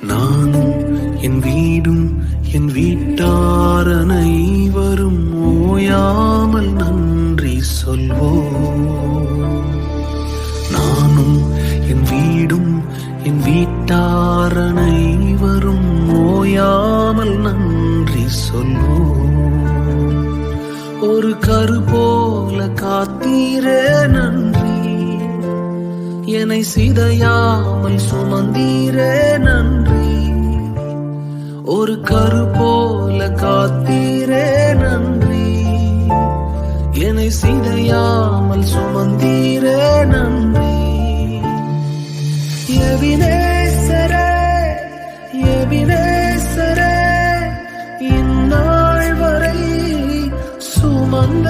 நானும் என் வீடும் என் வீட்டார் அனைவரும் ஓயாமல் நன்றி சொல்வோம். நானும் என் வீடும் என் வீட்டார் அனைவரும் ஓயாமல் நன்றி சொல்வோம். ஒரு கரு போல காத்தீரே நன்றி, என்னை சிதையாமல் சுமந்தீரே நன்றி. ஒரு கரு போல காத்தீரே நன்றி, என்னை சிதையாமல் சுமந்தீரே நன்றி. எபினேசரே எபினேசரே, இந்நாள் வரை சுமந்த